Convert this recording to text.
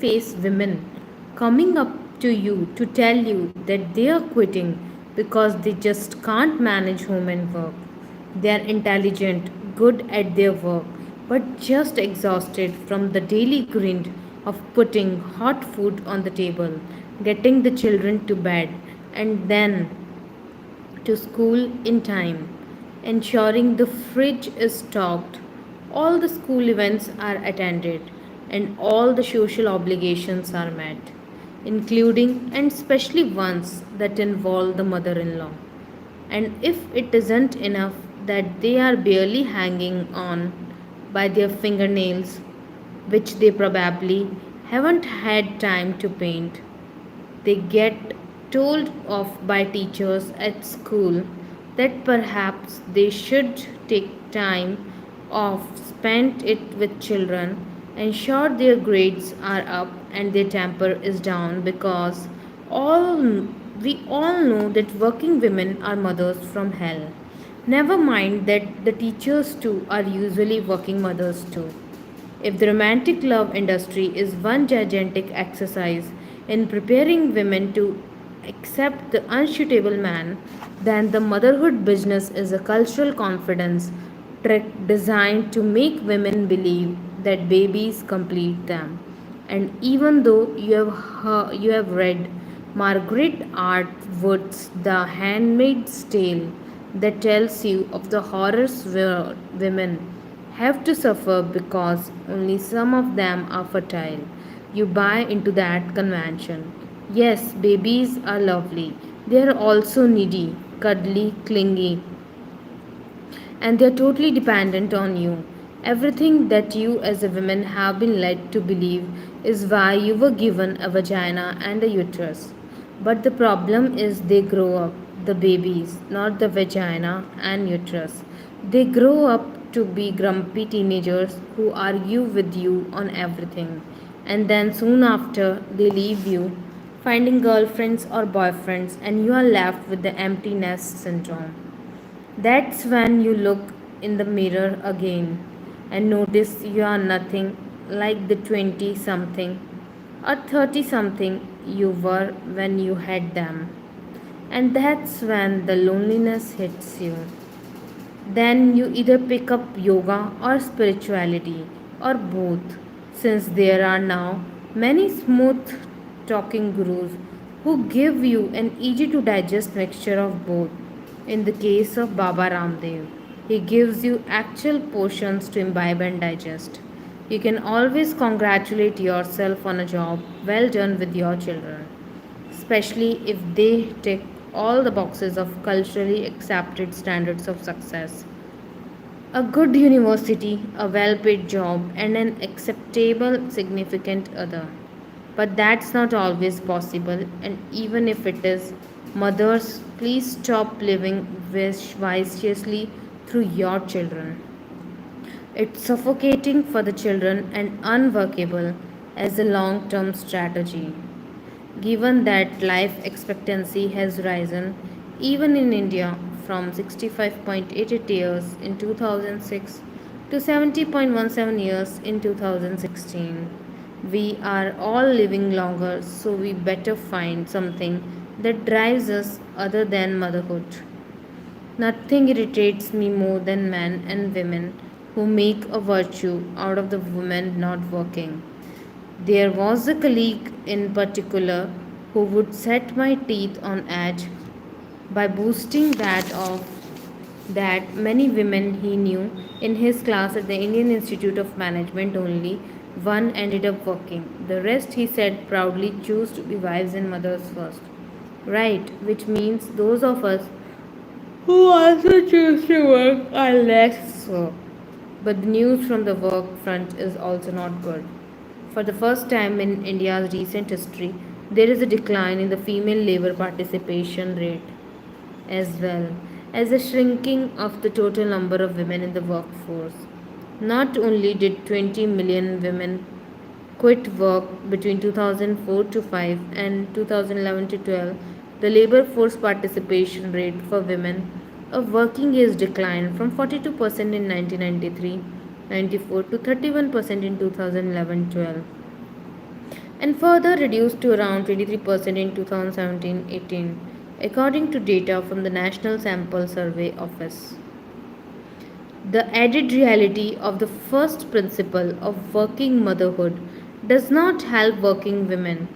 face women coming up to you to tell you that they are quitting because they just can't manage home and work. They are intelligent, good at their work, but just exhausted from the daily grind of putting hot food on the table, getting the children to bed, and then to school in time, ensuring the fridge is stocked, all the school events are attended, and all the social obligations are met, including and especially ones that involve the mother in law. And if it isn't enough that they are barely hanging on by their fingernails, which they probably haven't had time to paint, they get told off by teachers at school that perhaps they should take time off, spend it with children, ensure their grades are up and their temper is down because all we all know that working women are mothers from hell. Never mind that the teachers too are usually working mothers too. If the romantic love industry is one gigantic exercise in preparing women to accept the unsuitable man, then the motherhood business is a cultural confidence trick designed to make women believe that babies complete them. And even though you have read Margaret Atwood's The Handmaid's Tale, that tells you of the horrors where women have to suffer because only some of them are fertile. You buy into that convention. Yes, babies are lovely. They are also needy, cuddly, clingy, and they are totally dependent on you. Everything that you as a woman have been led to believe is why you were given a vagina and a uterus. But the problem is they grow up, the babies, not the vagina and uterus. They grow up to be grumpy teenagers who argue with you on everything. And then soon after, they leave you, finding girlfriends or boyfriends, and you are left with the empty nest syndrome. That's when you look in the mirror again and notice you are nothing like the 20 something or 30 something you were when you had them. And that's when the loneliness hits you. Then you either pick up yoga or spirituality or both, since there are now many smooth talking gurus who give you an easy to digest mixture of both. In the case of Baba Ramdev, he gives you actual portions to imbibe and digest. You can always congratulate yourself on a job well done with your children, especially if they tick all the boxes of culturally accepted standards of success. A good university, a well paid job, and an acceptable significant other. But that's not always possible, and even if it is, mothers, please stop living viciously through your children. It's suffocating for the children and unworkable as a long term strategy. Given that life expectancy has risen, even in India, from 65.88 years in 2006 to 70.17 years in 2016. We are all living longer, so we better find something that drives us other than motherhood. Nothing irritates me more than men and women who make a virtue out of the women not working. There was a colleague in particular who would set my teeth on edge by boasting that many women he knew in his class at the Indian Institute of Management only one ended up working. The rest, he said proudly, chose to be wives and mothers first. Right, which means those of us who also choose to work are less so. But the news from the work front is also not good. For the first time in India's recent history, there is a decline in the female labor participation rate as well as a shrinking of the total number of women in the workforce. Not only did 20 million women quit work between 2004 to 5 and 2011 to 12, the labor force participation rate for women of working age declined from 42% in 1993-94 to 31% in 2011-12. and further reduced to around 23% in 2017-18, according to data from the National Sample Survey Office. The added reality of the first principle of working motherhood does not help working women.